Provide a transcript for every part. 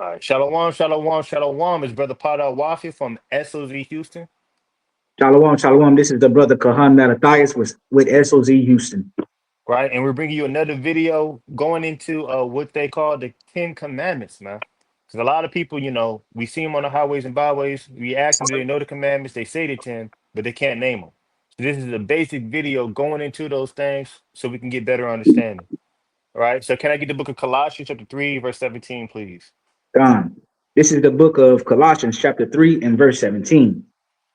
All right. Shalom, shalom, shalom. It's Brother Potter Wafi from SOZ Houston. Shalom, shalom. This is the brother Kahan Mattathias with SOZ Houston. Right. And we're bringing you another video going into what they call the Ten Commandments, man. Because a lot of people, we see them on the highways and byways. We ask them, do they know the commandments? They say the 10, but they can't name them. So this is a basic video going into those things so we can get better understanding. All right. So can I get the book of Colossians chapter 3, verse 17, please? Gone. This is the book of Colossians, chapter 3, and verse 17.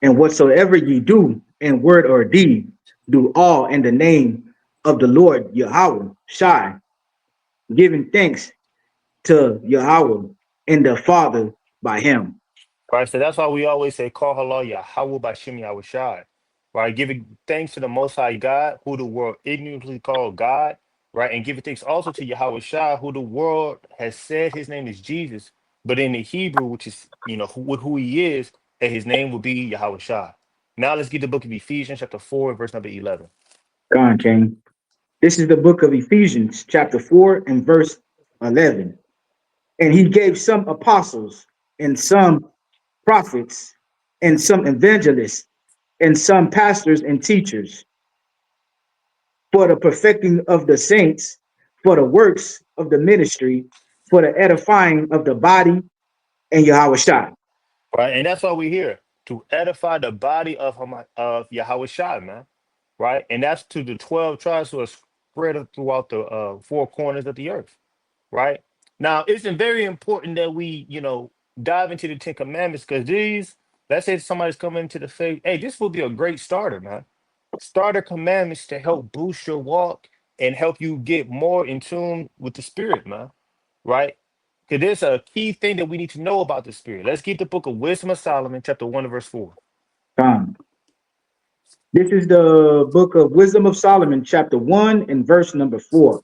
And whatsoever ye do in word or deed, do all in the name of the Lord Yahweh Shai, giving thanks to Yahweh and the Father by him. Right. So that's why we always say, call halal Yahweh Bashem Yahushai. Right. Giving thanks to the Most High God, who the world ignorantly called God. Right. And giving thanks also to Yahweh Shai, who the world has said his name is Jesus. But in the Hebrew, which is, who he is, and his name will be Yahweh Shai. Now let's get the book of Ephesians, chapter 4, verse number 11. Gone, King. This is the book of Ephesians, chapter 4, and verse 11. And he gave some apostles and some prophets and some evangelists and some pastors and teachers for the perfecting of the saints, for the works of the ministry, for the edifying of the body and Yahweh Shai. Right. And that's why we're here to edify the body of Yahweh Shai, man. Right. And that's to the 12 tribes who are spread throughout the four corners of the earth. Right. Now, it's very important that we, dive into the Ten Commandments because these, let's say somebody's coming into the faith. Hey, this will be a great starter, man. Starter commandments to help boost your walk and help you get more in tune with the spirit, man. Right. Because there's a key thing that we need to know about the spirit. Let's get the book of Wisdom of Solomon, chapter 1 and verse 4. This is the book of Wisdom of Solomon, chapter 1 and verse number 4.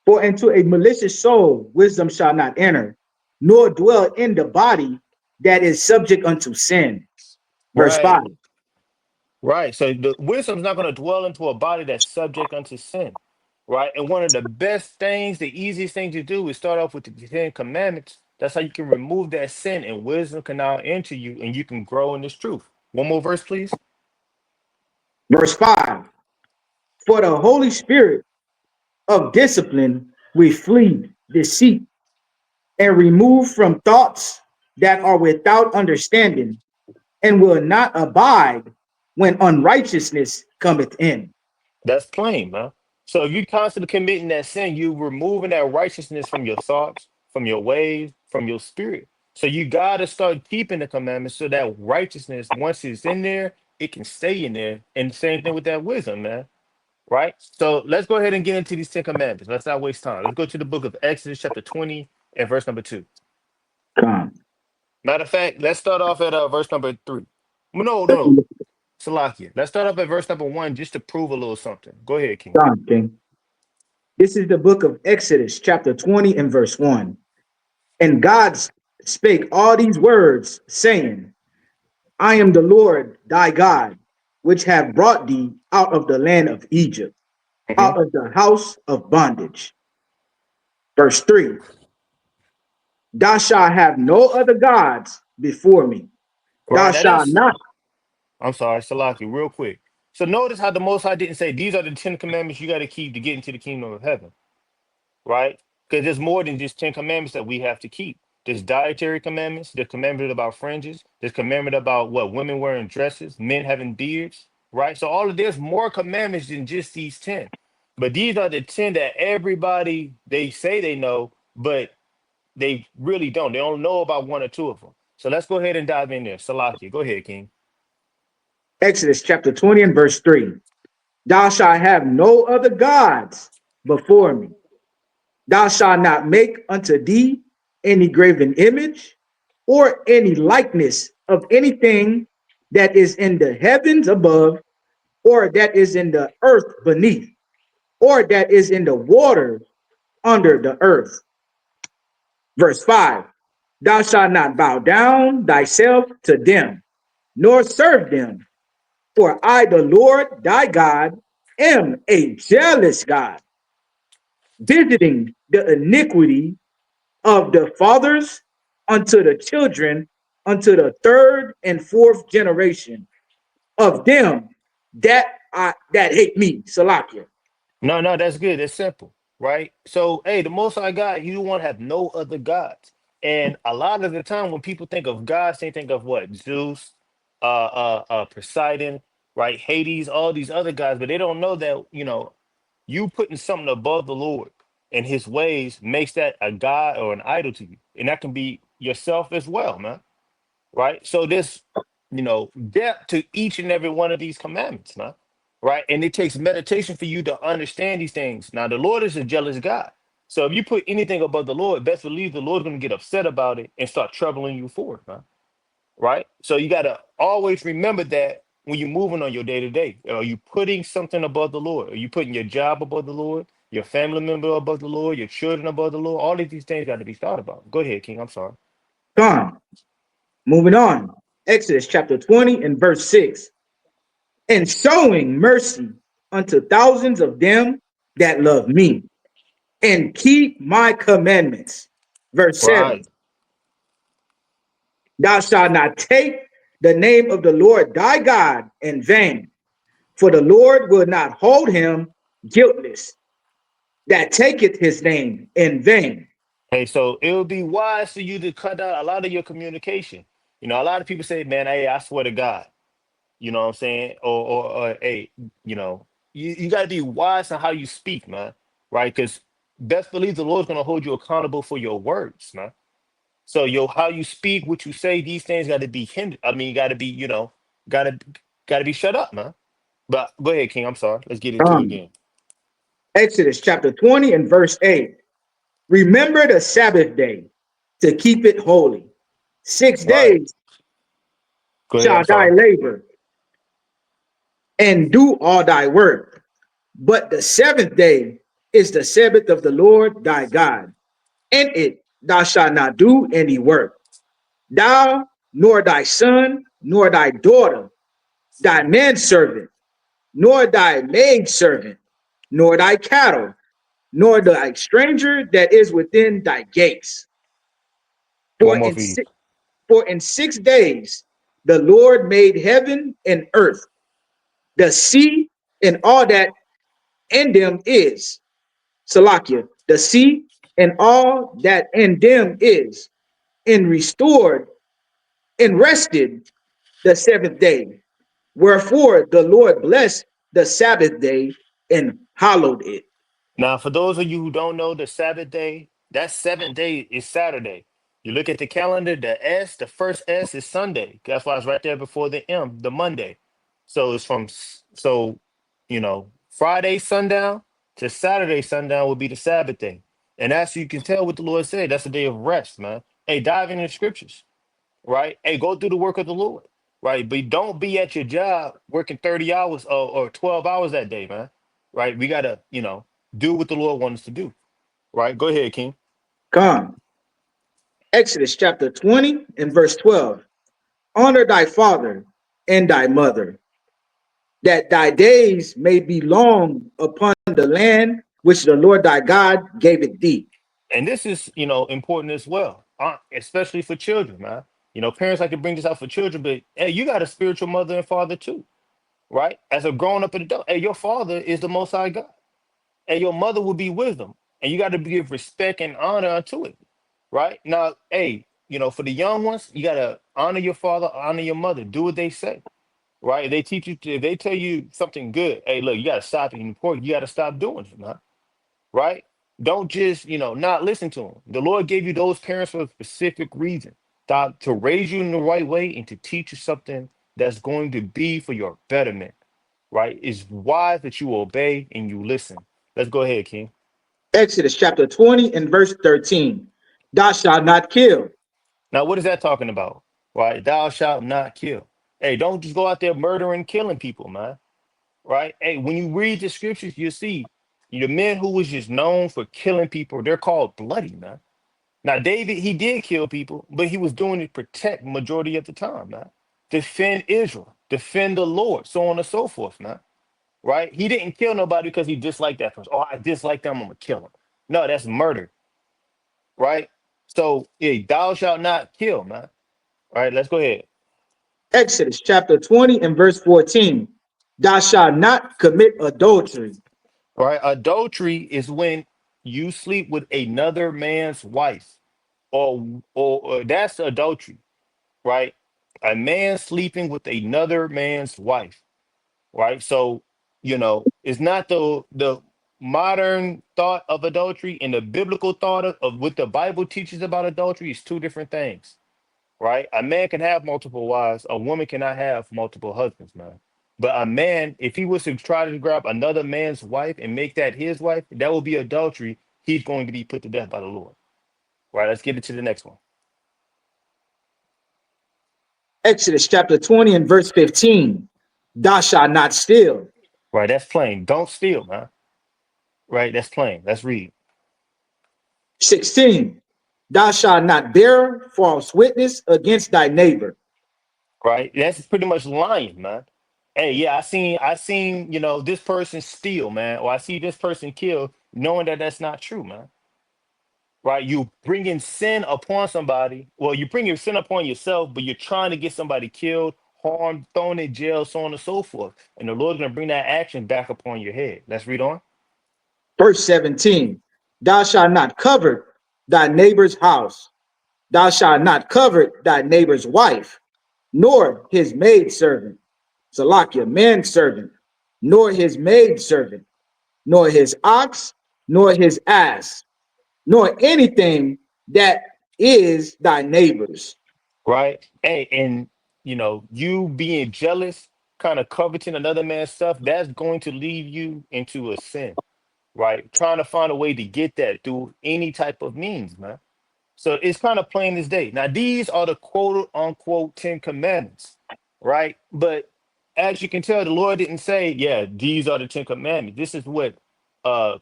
For into a malicious soul wisdom shall not enter, nor dwell in the body that is subject unto sin. Verse Right. 5. Right. So the wisdom's not going to dwell into a body that's subject unto sin. Right. And one of the best things, the easiest thing to do is start off with the Ten Commandments. That's how you can remove that sin and wisdom can now enter you and you can grow in this truth. One more verse, please. Verse 5. For the Holy Spirit of discipline we flee deceit and remove from thoughts that are without understanding and will not abide when unrighteousness cometh in. That's plain, man. So if you constantly committing that sin, you removing that righteousness from your thoughts, from your ways, from your spirit. So you gotta start keeping the commandments so that righteousness, once it's in there, it can stay in there. And same thing with that wisdom, man. Right? So let's go ahead and get into these Ten Commandments. Let's not waste time. Let's go to the book of Exodus, chapter 20, and verse number 2. Come. Matter of fact, let's start off at verse number 3. No. Salakia. Let's start off at verse number 1 just to prove a little something. Go ahead, King. Come, King. This is the book of Exodus, chapter 20 and verse 1. And God spake all these words, saying, I am the Lord thy God, which have brought thee out of the land of Egypt, Mhm. out of the house of bondage. Verse 3. Thou shalt have no other gods before me. Thou Right. Now shalt that's not. I'm sorry, Salaki, real quick. So notice how the Most High didn't say these are the Ten Commandments you got to keep to get into the kingdom of heaven, right? Because there's more than just Ten Commandments that we have to keep. There's dietary commandments. There's commandment about fringes. There's commandment about what women wearing dresses, men having beards, right? So all of there's more commandments than just these 10. But these are the 10 that everybody they say they know, but they really don't. They don't know about one or two of them. So let's go ahead and dive in there. Salaki, go ahead, King. Exodus chapter 20 and verse 3. Thou shalt have no other gods before me. Thou shalt not make unto thee any graven image or any likeness of anything that is in the heavens above, or that is in the earth beneath, or that is in the water under the earth. Verse 5. Thou shalt not bow down thyself to them, nor serve them. For I, the Lord thy God, am a jealous God, visiting the iniquity of the fathers unto the children, unto the third and fourth generation of them that hate me. Salakia. No, no, that's good. It's simple, right? So, hey, the Most High God, you want to have no other gods. And a lot of the time, when people think of gods, they think of what? Zeus, Poseidon, right? Hades, all these other gods, but they don't know that, you putting something above the Lord and his ways makes that a god or an idol to you. And that can be yourself as well, man. Right? So there's, depth to each and every one of these commandments, man. Right? And it takes meditation for you to understand these things. Now, the Lord is a jealous God. So if you put anything above the Lord, best believe the Lord's going to get upset about it and start troubling you for it, man. Right? So you got to always remember that when you're moving on your day to day. Are you putting something above the Lord? Are you putting your job above the Lord? Your family member above the Lord? Your children above the Lord? All of these things got to be thought about. Go ahead, King. I'm sorry. Gone. Moving on. Exodus chapter 20 and verse 6. And showing mercy unto thousands of them that love me and keep my commandments. Verse 7. Right. Thou shalt not take the name of the Lord thy God in vain, for the Lord will not hold him guiltless that taketh his name in vain. Hey, so it would be wise for you to cut out a lot of your communication. A lot of people say, man, hey, I swear to God, you know what I'm saying? Or hey, you got to be wise on how you speak, man, right? Because best believe the Lord's going to hold you accountable for your words, man. So how you speak, what you say, these things got to be hindered. I mean, you got to be, got to got to be shut up, man. But go ahead, King. I'm sorry. Let's get into it again. Exodus chapter 20 and verse 8. Remember the Sabbath day to keep it holy. 6 Right. days Go ahead. shall I'm thy sorry. labor and do all thy work. But the seventh day is the Sabbath of the Lord thy God. In it thou shalt not do any work, thou, nor thy son, nor thy daughter, thy manservant, nor thy maidservant, nor thy cattle, nor thy stranger that is within thy gates. For One more in for you. six, for in 6 days the Lord made heaven and earth, the sea, and all that in them is. Salakia, the sea and all that in them is, and restored and rested the seventh day. Wherefore the Lord blessed the Sabbath day and hallowed it. Now, for those of you who don't know, the Sabbath day, that seventh day is Saturday. You look at the calendar, the first S is Sunday. That's why it's right there before the M, the Monday. So it's Friday sundown to Saturday sundown will be the Sabbath day. And as you can tell what the Lord said, that's a day of rest, man. Hey, dive into the scriptures, right? Hey, go through the work of the Lord, right? But don't be at your job working 30 hours or 12 hours that day, man, right? We got to, do what the Lord wants us to do, right? Go ahead, King. Come. Exodus chapter 20 and verse 12. Honor thy father and thy mother, that thy days may be long upon the land which the Lord thy God gave it thee. And this is, important as well, especially for children, man. Parents like to bring this out for children, but hey, you got a spiritual mother and father too, right? As a grown up adult, hey, your father is the Most High God, and your mother will be wisdom, and you got to give respect and honor unto it, right? Now, hey, for the young ones, you got to honor your father, honor your mother, do what they say, right? If they teach you, if they tell you something good, hey, look, you got to stop eating pork, you got to stop doing it, man, right? Don't just, not listen to them. The Lord gave you those parents for a specific reason, to raise you in the right way and to teach you something that's going to be for your betterment, right? It's wise that you obey and you listen. Let's go ahead, King. Exodus chapter 20 and verse 13. Thou shalt not kill. Now, what is that talking about? Right? Thou shalt not kill. Hey, don't just go out there murdering, killing people, man. Right? Hey, when you read the scriptures, you see the men who was just known for killing people, they're called bloody, man. Now, David, he did kill people, but he was doing it to protect majority of the time, man. Defend Israel, defend the Lord, so on and so forth, man. Right? He didn't kill nobody because he disliked that person. Oh, I dislike them, I'm gonna kill him. No, that's murder, right? So, yeah, thou shalt not kill, man. All right, let's go ahead. Exodus chapter 20 and verse 14. Thou shalt not commit adultery. All right, adultery is when you sleep with another man's wife, or that's adultery, right? A man sleeping with another man's wife, right? So, it's not the modern thought of adultery and the biblical thought of what the Bible teaches about adultery is two different things, right? A man can have multiple wives, a woman cannot have multiple husbands, man. But a man, if he was to try to grab another man's wife and make that his wife, that will be adultery. He's going to be put to death by the Lord. Right, let's get into the next one. Exodus chapter 20 and verse 15. Thou shalt not steal. Right, that's plain. Don't steal, man. Right, that's plain. Let's read. 16. Thou shalt not bear false witness against thy neighbor. Right, that's pretty much lying, man. Hey, yeah, I seen, this person steal, man, or I see this person kill, knowing that that's not true, man. Right, you bringing sin upon somebody. Well, you bring your sin upon yourself, but you're trying to get somebody killed, harmed, thrown in jail, so on and so forth. And the Lord's gonna bring that action back upon your head. Let's read on. Verse 17. Thou shalt not covet thy neighbor's house. Thou shalt not covet thy neighbor's wife, nor his maidservant, Salakia, manservant, nor his maidservant, nor his ox, nor his ass, nor anything that is thy neighbor's. Right? Hey, and you being jealous, kind of coveting another man's stuff, that's going to lead you into a sin, right? Trying to find a way to get that through any type of means, man. So it's kind of plain as day. Now, these are the quote unquote 10 commandments, right? But as you can tell, the Lord didn't say, yeah, these are the 10 commandments. This is what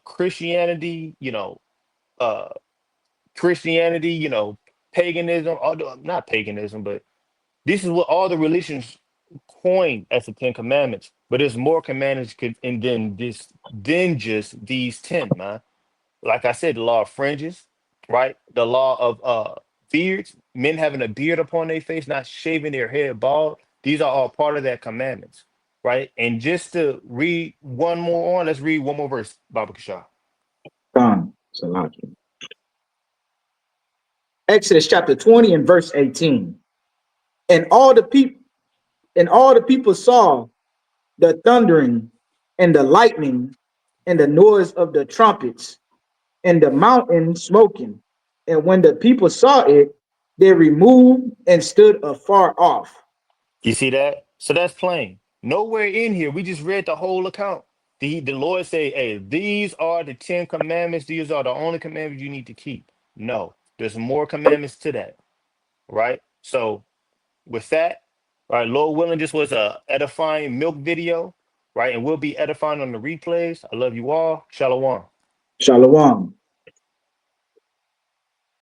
Christianity, uh Christianity, paganism, although not paganism, but this is what all the religions coined as the 10 commandments. But there's more commandments and then than just these 10, man. Like I said, the law of fringes, right? The law of beards, men having a beard upon their face, not shaving their head bald. These are all part of that commandments, right? And just to read one more on, let's read one more verse, Baba Kishah. Salakia. Exodus chapter 20 and verse 18. And all the people saw the thundering and the lightning and the noise of the trumpets and the mountain smoking. And when the people saw it, they removed and stood afar off. You see that? So that's plain. Nowhere in here, we just read the whole account. The Lord say, hey, these are the 10 commandments. These are the only commandments you need to keep. No, there's more commandments to that, right? So with that, right, Lord willing, this was a edifying milk video, right? And we'll be edifying on the replays. I love you all. Shalom. Shalom.